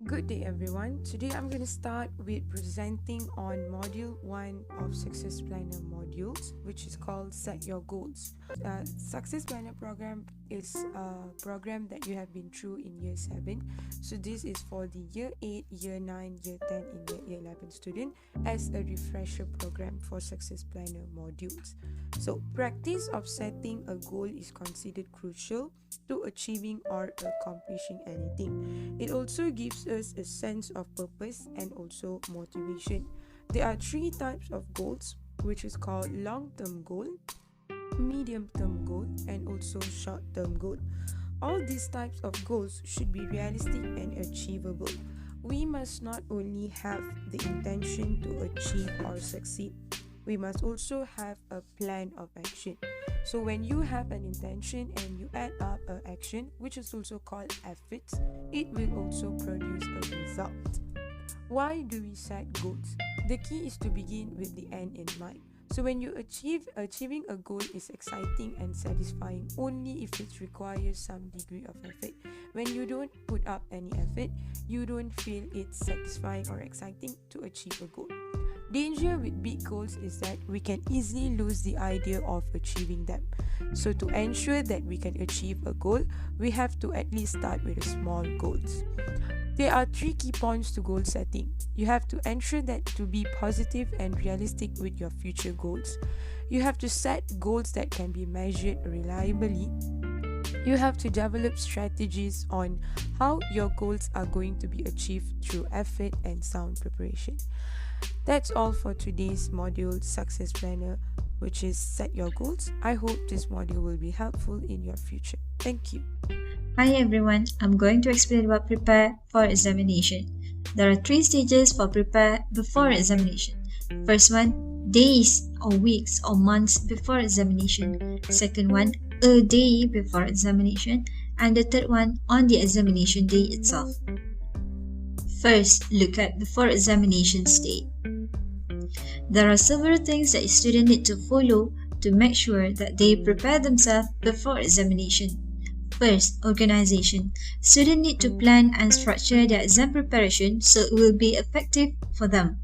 Good day, everyone. Today I'm going to start with presenting on Module 1 of Success Planner modules, which is called Set Your Goals. Success Planner program is a program that you have been through in Year 7. So this is for the Year 8, Year 9, Year 10, and Year 11 student as a refresher program for Success Planner modules. So practice of setting a goal is considered crucial to achieving or accomplishing anything. It also gives us a sense of purpose and also motivation. There are three types of goals, which is called long-term goal, medium-term goal, and also short-term goal. All these types of goals should be realistic and achievable. We must not only have the intention to achieve or succeed, we must also have a plan of action. So when you have an intention and you add up an action, which is also called efforts, it will also produce a result. Why do we set goals? The key is to begin with the end in mind. So when you achieving a goal is exciting and satisfying only if it requires some degree of effort. When you don't put up any effort, you don't feel it's satisfying or exciting to achieve a goal. Danger with big goals is that we can easily lose the idea of achieving them. So to ensure that we can achieve a goal, we have to at least start with small goals. There are three key points to goal setting. You have to ensure that to be positive and realistic with your future goals. You have to set goals that can be measured reliably. You have to develop strategies on how your goals are going to be achieved through effort and sound preparation. That's all for today's module Success Planner, which is Set Your Goals. I hope this module will be helpful in your future. Thank you. Hi everyone, I'm going to explain about prepare for examination. There are three stages for prepare before examination. First one, days or weeks or months before examination. Second one, a day before examination. And the third one, on the examination day itself. First, look at before examination state. There are several things that students need to follow to make sure that they prepare themselves before examination. First, organization. Students need to plan and structure their exam preparation so it will be effective for them.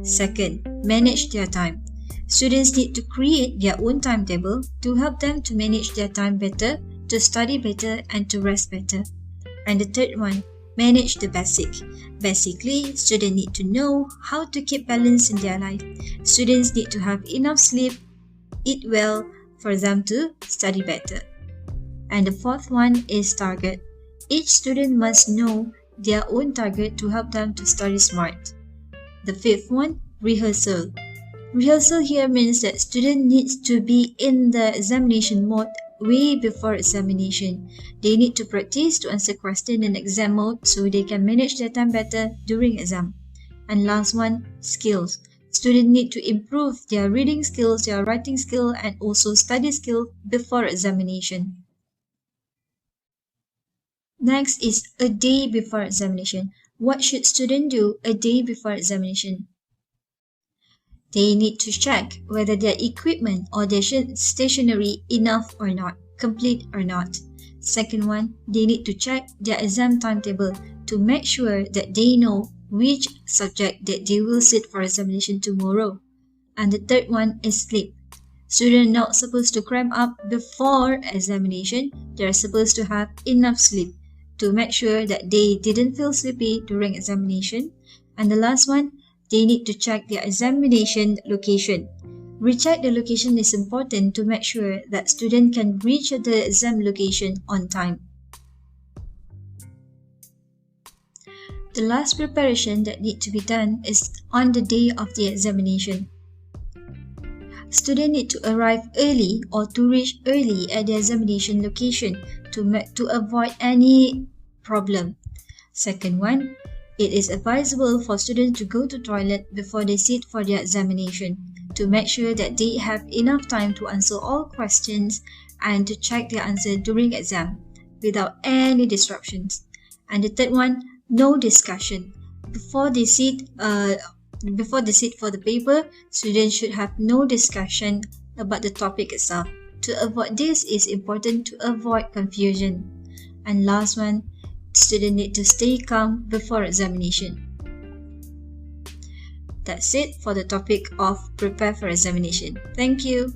Second, manage their time. Students need to create their own timetable to help them to manage their time better, to study better, and to rest better. And the third one, manage the basic. Basically, students need to know how to keep balance in their life. Students need to have enough sleep, eat well for them to study better. And the fourth one is target. Each student must know their own target to help them to study smart. The fifth one, rehearsal. Rehearsal here means that student needs to be in the examination mode way before examination. They need to practice to answer questions in exam mode so they can manage their time better during exam. And last one, skills. Students need to improve their reading skills, their writing skill, and also study skill before examination. Next is a day before examination. What should students do a day before examination? They need to check whether their equipment or their stationery enough or not, complete or not. Second one, they need to check their exam timetable to make sure that they know which subject that they will sit for examination tomorrow. And the third one is sleep. Students are not supposed to cram up before examination. They are supposed to have enough sleep to make sure that they didn't feel sleepy during examination. And the last one, they need to check their examination location. Recheck the location is important to make sure that students can reach the exam location on time. The last preparation that needs to be done is on the day of the examination. Students need to arrive early or to reach early at the examination location to avoid any problem. Second one, it is advisable for students to go to toilet before they sit for their examination to make sure that they have enough time to answer all questions and to check their answer during exam without any disruptions. And the third one, no discussion. Before they sit for the paper, students should have no discussion about the topic itself. To avoid this, it's important to avoid confusion. And last one, students need to stay calm before examination. That's it for the topic of prepare for examination. Thank you.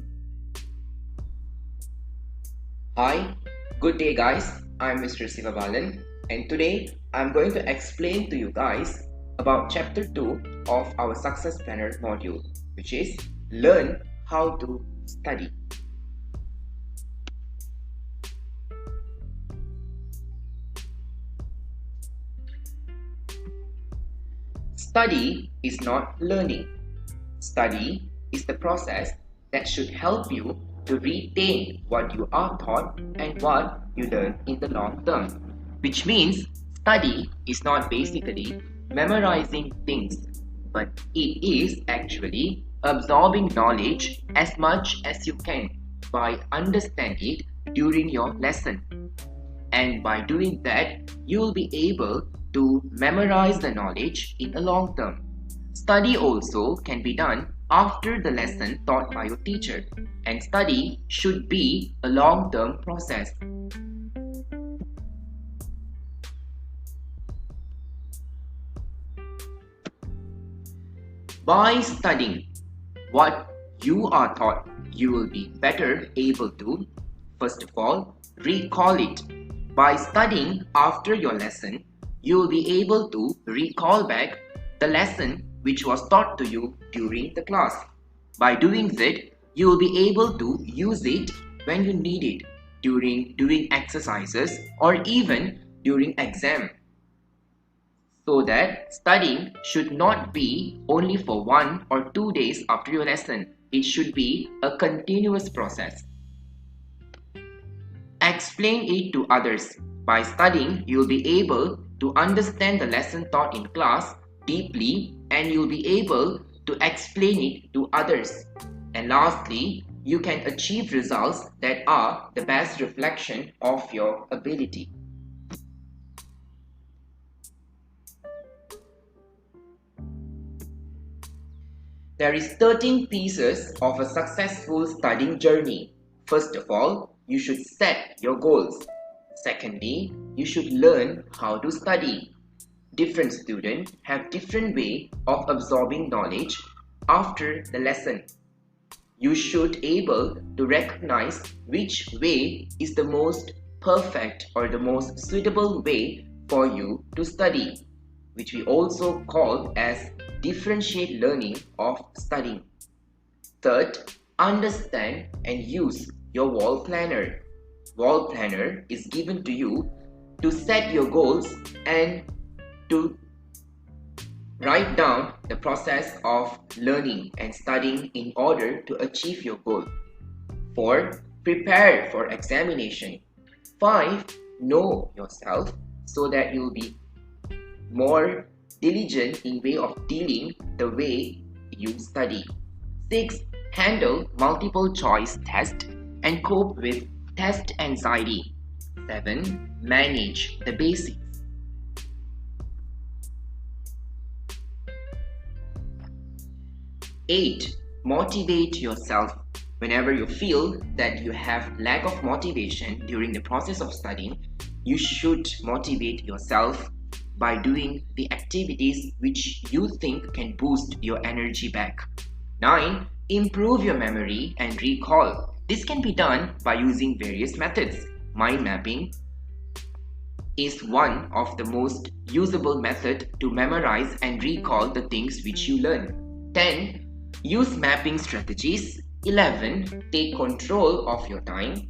Hi, good day guys. I'm Mr. Sivabalan and today I'm going to explain to you guys about chapter 2 of our Success Planner module, which is Learn How to Study. Study is not learning. Study is the process that should help you to retain what you are taught and what you learn in the long term. Which means study is not basically memorizing things, but it is actually absorbing knowledge as much as you can by understanding it during your lesson. And by doing that, you will be able to memorize the knowledge in the long term. Study also can be done after the lesson taught by your teacher, and study should be a long-term process. By studying what you are taught, you will be better able to, first of all, recall it. By studying after your lesson, you will be able to recall back the lesson which was taught to you during the class. By doing that, you will be able to use it when you need it during doing exercises or even during exam. So that studying should not be only for 1 or 2 days after your lesson. It should be a continuous process. Explain it to others. By studying, you will be able to understand the lesson taught in class deeply and you will be able to explain it to others. And lastly, you can achieve results that are the best reflection of your ability. There is 13 pieces of a successful studying journey. First of all, you should set your goals. Secondly, you should learn how to study. Different students have different way of absorbing knowledge after the lesson. You should able to recognize which way is the most perfect or the most suitable way for you to study, which we also call as differentiate learning of studying. Third, understand and use your wall planner. Wall planner is given to you to set your goals and to write down the process of learning and studying in order to achieve your goal. 4. Prepare for examination. 5. Know yourself so that you'll be more diligent in way of dealing the way you study. 6. Handle multiple choice test and cope with test anxiety. 7. Manage the basics. 8. Motivate yourself. Whenever you feel that you have lack of motivation during the process of studying, you should motivate yourself by doing the activities which you think can boost your energy back. 9. Improve your memory and recall. This can be done by using various methods. Mind mapping is one of the most usable method to memorize and recall the things which you learn. 10. Use mapping strategies. 11. Take control of your time.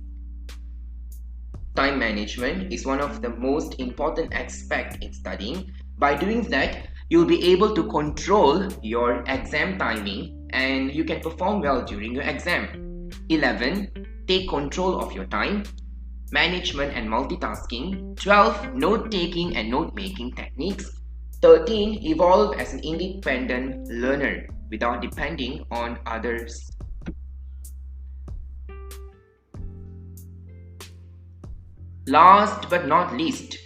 Time management is one of the most important aspects in studying. By doing that, you'll be able to control your exam timing and you can perform well during your exam. 11. Take control of your time. Management and multitasking. 12. Note-taking and note-making techniques. 13. Evolve as an independent learner without depending on others. Last but not least,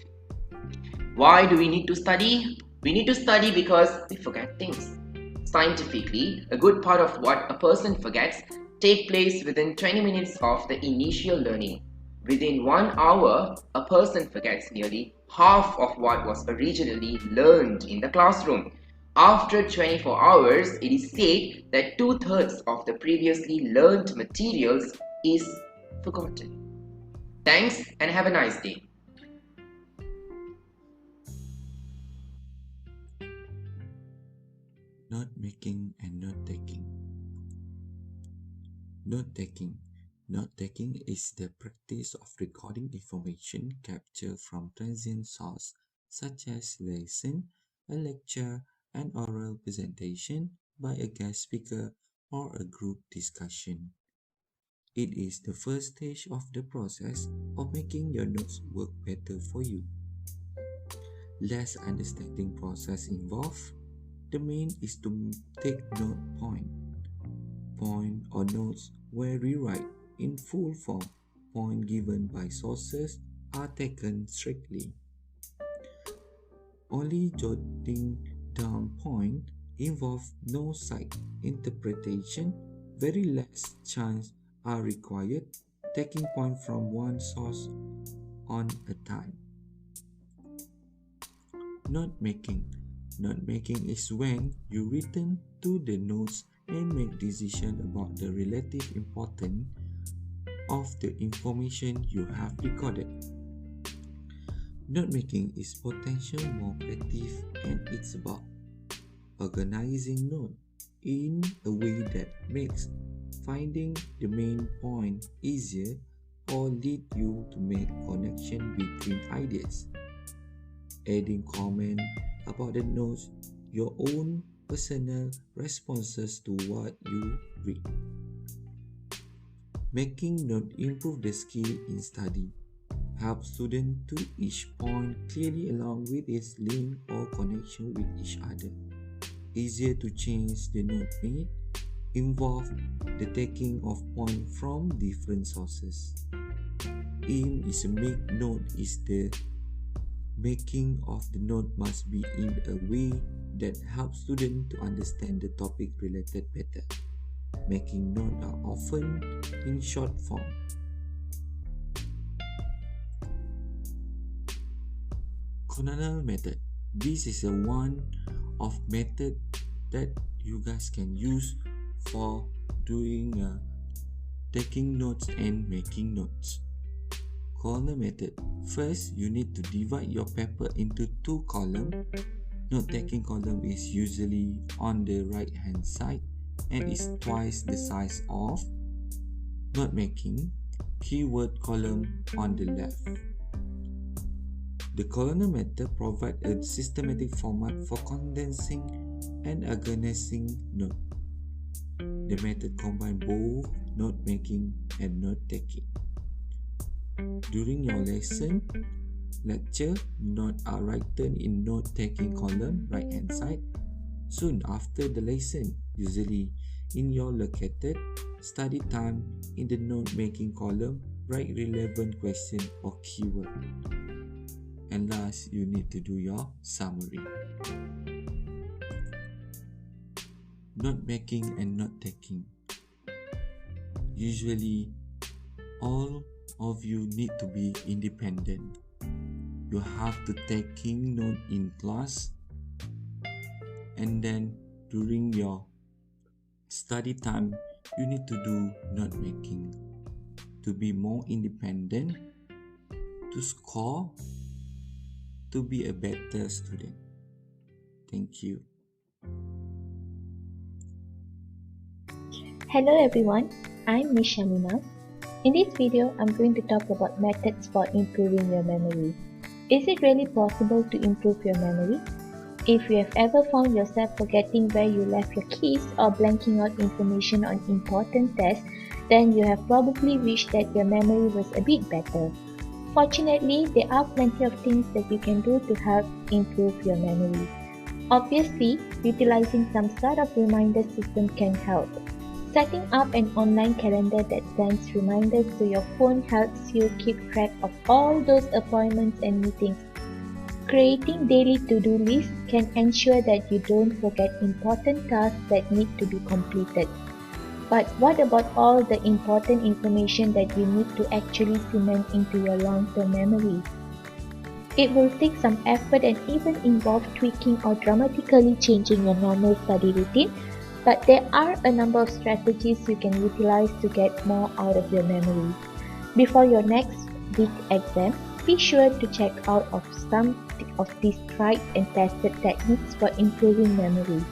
why do we need to study? We need to study because we forget things. Scientifically, a good part of what a person forgets take place within 20 minutes of the initial learning. Within 1 hour, a person forgets nearly half of what was originally learned in the classroom. After 24 hours, it is said that 2/3 of the previously learned materials is forgotten. Thanks and have a nice day. Note making and note taking. Note taking. Note taking is the practice of recording information captured from transient sources such as lesson, a lecture, an oral presentation by a guest speaker, or a group discussion. It is the first stage of the process of making your notes work better for you. Less understanding process involved. The main is to take note point or notes where rewrite in full form. Point given by sources are taken strictly. Only jotting down point involve no side interpretation. Very less chance are required, taking point from one source on a time. Note making. Note making is when you return to the notes and make decisions about the relative importance of the information you have recorded. Note making is potentially more creative, and it's about organizing notes in a way that makes finding the main point easier or lead you to make connection between ideas. Adding comment about the notes, your own personal responses to what you read. Making note improve the skill in study. Help students to each point clearly along with its link or connection with each other. Easier to change the note made. Involve the taking of points from different sources. Aim is to make note is the making of the note must be in a way that helps students to understand the topic related better. Making notes are often in short form. Canonical method. This is a one of method that you guys can use for doing taking notes and making notes. Corner method. First, you need to divide your paper into two columns. Note-taking column is usually on the right hand side and is twice the size of note-making keyword column on the left. The columnar method provides a systematic format for condensing and organizing notes. The method combines both note-making and note-taking. During your lecture, notes are written in note-taking column right hand side. Soon after the lesson, usually in your located study time, in the note-making column, write relevant question or keyword. And last, you need to do your summary. Note-making and note-taking. Usually, all of you need to be independent. You have to taking note in class, and then during your study time, you need to do note-making to be more independent, to score, to be a better student. Thank you. Hello everyone, I'm Miss Shamina. In this video, I'm going to talk about methods for improving your memory. Is it really possible to improve your memory? If you have ever found yourself forgetting where you left your keys or blanking out information on important tests, then you have probably wished that your memory was a bit better. Fortunately, there are plenty of things that you can do to help improve your memory. Obviously, utilizing some sort of reminder system can help. Setting up an online calendar that sends reminders to your phone helps you keep track of all those appointments and meetings. Creating daily to-do lists can ensure that you don't forget important tasks that need to be completed. But what about all the important information that you need to actually cement into your long-term memory? It will take some effort and even involve tweaking or dramatically changing your normal study routine, but there are a number of strategies you can utilize to get more out of your memory. Before your next big exam, be sure to check out of some of these tried and tested techniques for improving memory.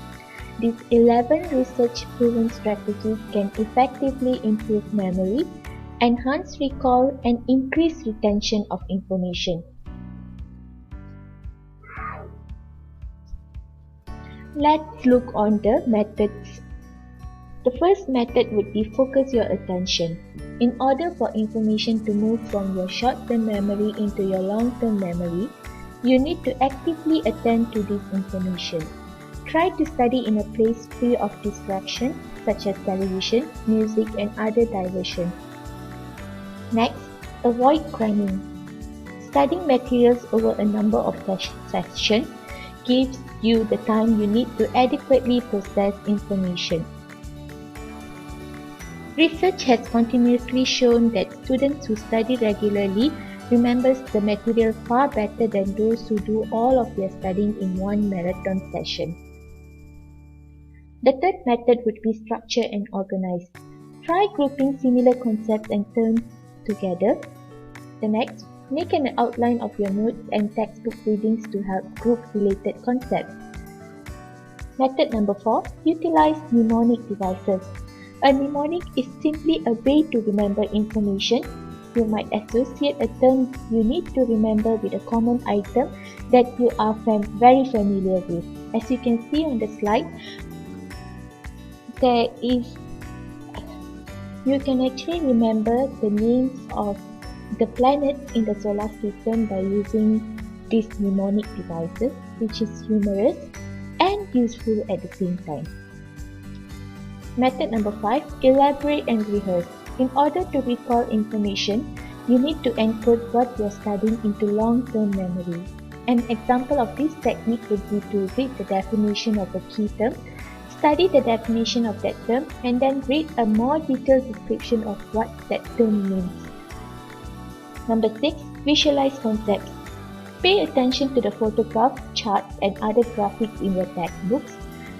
These 11 research-proven strategies can effectively improve memory, enhance recall, and increase retention of information. Let's look on the methods. The first method would be focus your attention. In order for information to move from your short-term memory into your long-term memory, you need to actively attend to this information. Try to study in a place free of distraction, such as television, music, and other diversions. Next, avoid cramming. Studying materials over a number of sessions gives you the time you need to adequately process information. Research has continuously shown that students who study regularly remembers the material far better than those who do all of their studying in one marathon session. The third method would be structure and organize. Try grouping similar concepts and terms together. The next, make an outline of your notes and textbook readings to help group related concepts. Method number 4, utilize mnemonic devices. A mnemonic is simply a way to remember information. You might associate a term you need to remember with a common item that you are very familiar with. As you can see on the slide, you can actually remember the names of the planets in the solar system by using these mnemonic devices, which is humorous and useful at the same time. Method number 5, elaborate and rehearse. In order to recall information, you need to encode what you're studying into long-term memory. An example of this technique would be to read the definition of a key term, study the definition of that term, and then read a more detailed description of what that term means. Number 6, visualize concepts. Pay attention to the photographs, charts, and other graphics in your textbooks.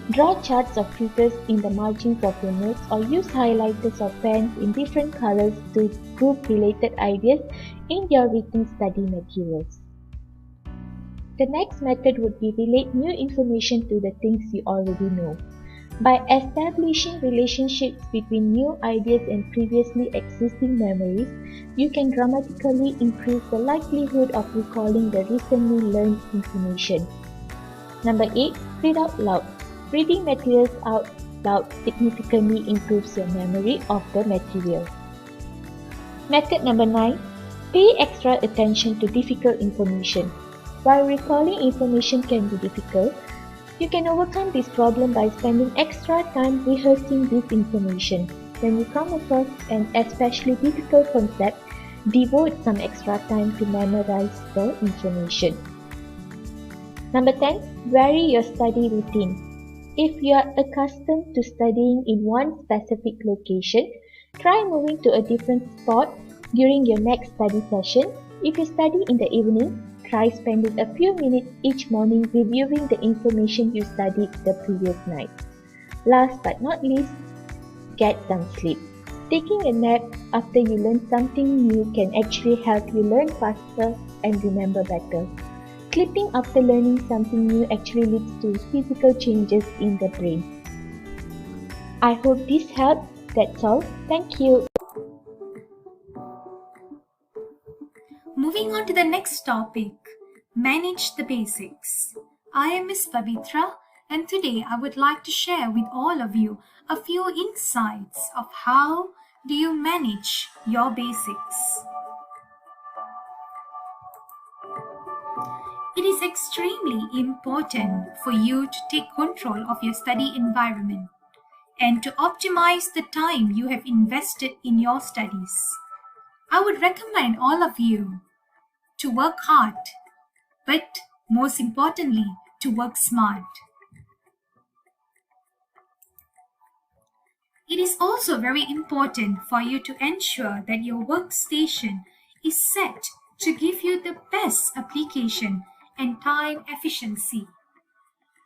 Draw charts of figures in the margins of your notes or use highlighters or pens in different colors to group related ideas in your written study materials. The next method would be relate new information to the things you already know. By establishing relationships between new ideas and previously existing memories, you can dramatically increase the likelihood of recalling the recently learned information. Number 8, read out loud. Reading materials out loud significantly improves your memory of the material. Method number 9, pay extra attention to difficult information. While recalling information can be difficult, you can overcome this problem by spending extra time rehearsing this information. When you come across an especially difficult concept, devote some extra time to memorize the information. Number 10, vary your study routine. If you are accustomed to studying in one specific location, try moving to a different spot during your next study session. If you study in the evening, try spending a few minutes each morning reviewing the information you studied the previous night. Last but not least, get some sleep. Taking a nap after you learn something new can actually help you learn faster and remember better. Sleeping after learning something new actually leads to physical changes in the brain. I hope this helped. That's all. Thank you. Moving on to the next topic, manage the basics. I am Miss Pavitra, and today I would like to share with all of you a few insights of how do you manage your basics. It is extremely important for you to take control of your study environment and to optimize the time you have invested in your studies. I would recommend all of you to work hard, but most importantly, to work smart. It is also very important for you to ensure that your workstation is set to give you the best application and time efficiency.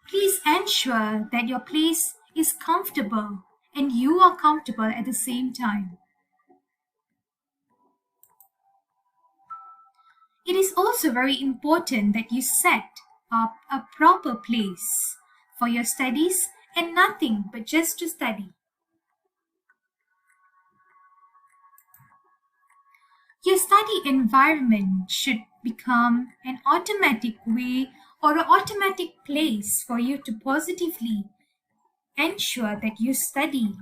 Please ensure that your place is comfortable and you are comfortable at the same time. It is also very important that you set up a proper place for your studies and nothing but just to study. Your study environment should become an automatic way or an automatic place for you to positively ensure that you study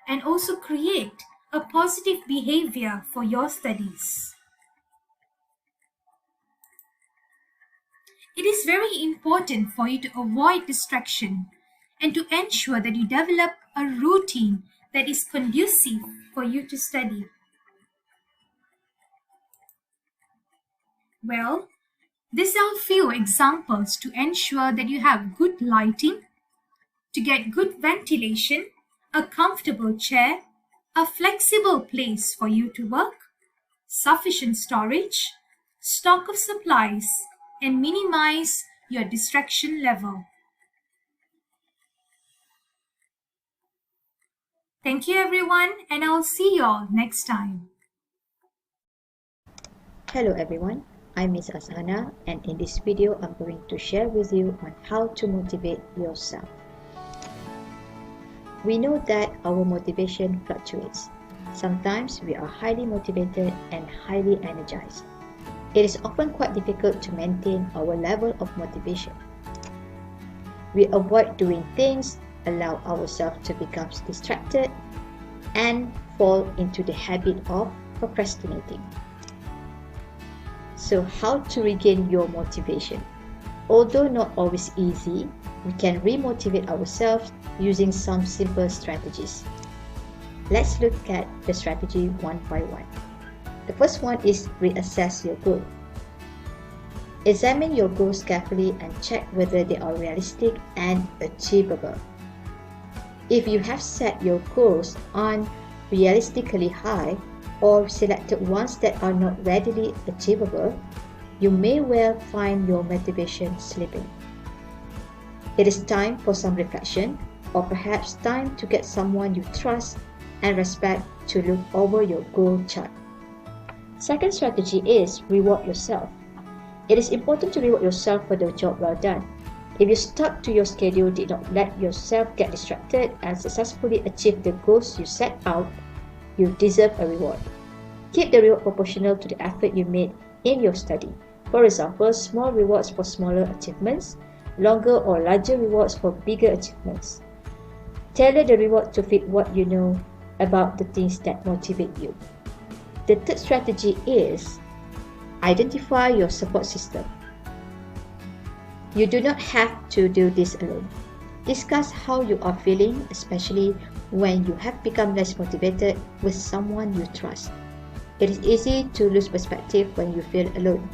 and also create a positive behavior for your studies. It is very important for you to avoid distraction and to ensure that you develop a routine that is conducive for you to study. Well, these are a few examples to ensure that you have good lighting, to get good ventilation, a comfortable chair, a flexible place for you to work, sufficient storage, stock of supplies, and minimize your distraction level. Thank you everyone, and I'll see you all next time. Hello everyone, I'm Miss Asana, and in this video I'm going to share with you on how to motivate yourself. We know that our motivation fluctuates. Sometimes we are highly motivated and highly energized. It is often quite difficult to maintain our level of motivation. We avoid doing things, allow ourselves to become distracted, and fall into the habit of procrastinating. So how to regain your motivation? Although not always easy, we can remotivate ourselves using some simple strategies. Let's look at the strategy one by one. The first one is reassess your goal. Examine your goals carefully and check whether they are realistic and achievable. If you have set your goals unrealistically high or selected ones that are not readily achievable, you may well find your motivation slipping. It is time for some reflection, or perhaps time to get someone you trust and respect to look over your goal chart. Second strategy is reward yourself. It is important to reward yourself for the job well done. If you stuck to your schedule, did not let yourself get distracted, and successfully achieve the goals you set out, you deserve a reward. Keep the reward proportional to the effort you made in your study. For example, small rewards for smaller achievements, longer or larger rewards for bigger achievements. Tailor the reward to fit what you know about the things that motivate you. The third strategy is identify your support system. You do not have to do this alone. Discuss how you are feeling, especially when you have become less motivated, with someone you trust. It is easy to lose perspective when you feel alone.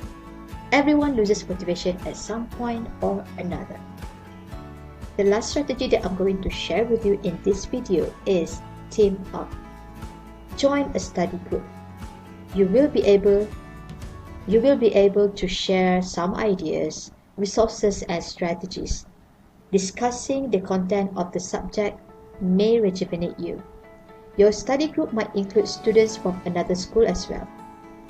Everyone loses motivation at some point or another. The last strategy that I'm going to share with you in this video is team up. Join a study group. You will be able to share some ideas, resources, and strategies. Discussing the content of the subject may rejuvenate you. Your study group might include students from another school as well.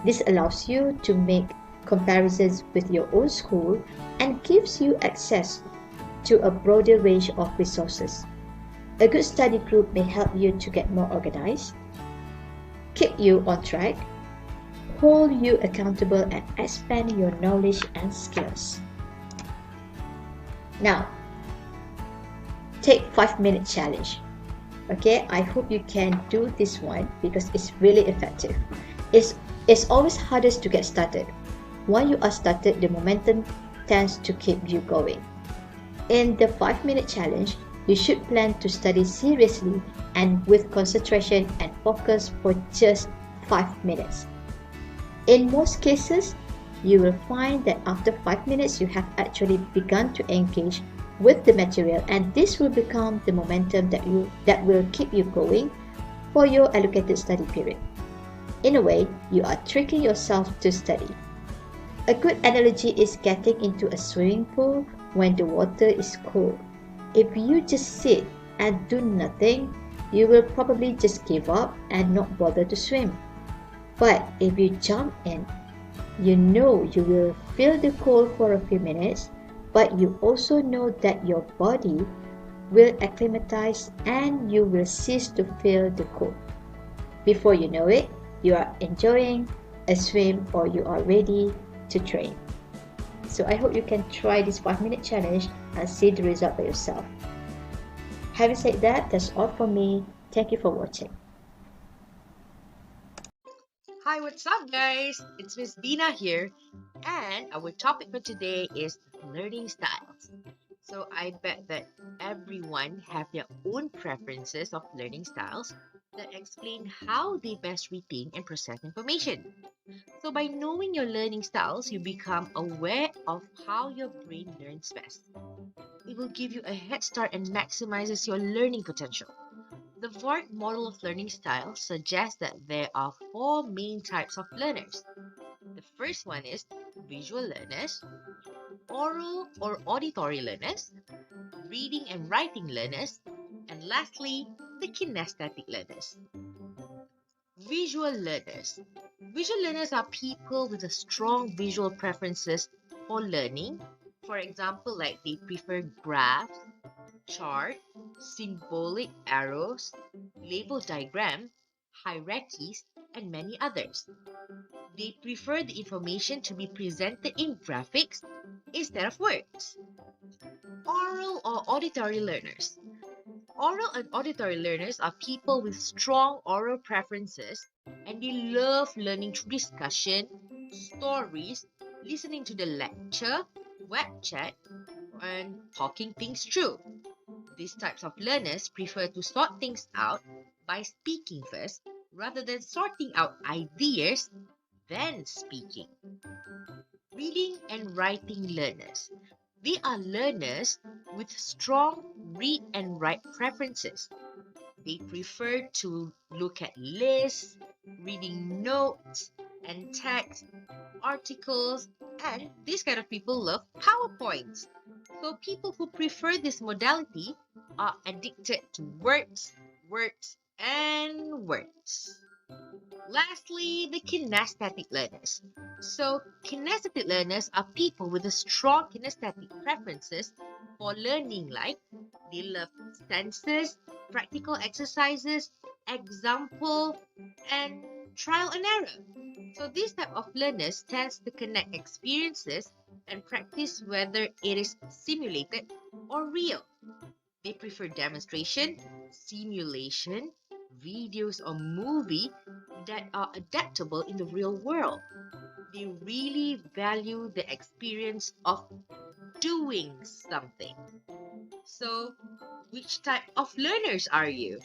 This allows you to make comparisons with your own school and gives you access to a broader range of resources. A good study group may help you to get more organized, keep you on track, hold you accountable, and expand your knowledge and skills. Now, take 5-minute challenge. Okay, I hope you can do this one because it's really effective. It's always hardest to get started. Once you are started, the momentum tends to keep you going. In the 5-minute challenge, you should plan to study seriously and with concentration and focus for just 5 minutes. In most cases, you will find that after 5 minutes, you have actually begun to engage with the material, and this will become the momentum that will keep you going for your allocated study period. In a way, you are tricking yourself to study. A good analogy is getting into a swimming pool when the water is cold. If you just sit and do nothing, you will probably just give up and not bother to swim. But if you jump in, you know you will feel the cold for a few minutes, but you also know that your body will acclimatize and you will cease to feel the cold. Before you know it, you are enjoying a swim or you are ready to train. So I hope you can try this 5-minute challenge and see the result by yourself. Having said that, that's all from me. Thank you for watching. Hi, what's up, guys? It's Miss Dina here, and our topic for today is learning styles. So I bet that everyone have their own preferences of learning styles that explain how they best retain and process information. So by knowing your learning styles, you become aware of how your brain learns best. It will give you a head start and maximizes your learning potential. The VORT model of learning style suggests that there are 4 main types of learners. The first one is visual learners, oral or auditory learners, reading and writing learners, and lastly, the kinesthetic learners. Visual learners. Visual learners are people with a strong visual preferences for learning. For example, like they prefer graphs, chart, symbolic arrows, label diagram, hierarchies, and many others. They prefer the information to be presented in graphics instead of words. Oral or auditory learners. Oral and auditory learners are people with strong oral preferences and they love learning through discussion, stories, listening to the lecture, web chat, and talking things through. These types of learners prefer to sort things out by speaking first rather than sorting out ideas, then speaking. Reading and writing learners. They are learners with strong read and write preferences. They prefer to look at lists, reading notes and text, articles, and these kind of people love PowerPoints. So people who prefer this modality are addicted to words, words, and words. Lastly, the kinesthetic learners. So kinesthetic learners are people with a strong kinesthetic preferences for learning, like they love senses, practical exercises, example, and trial and error. So this type of learners tends to connect experiences and practice whether it is simulated or real. They prefer demonstration, simulation, videos or movie that are adaptable in the real world. They really value the experience of doing something. So, which type of learners are you?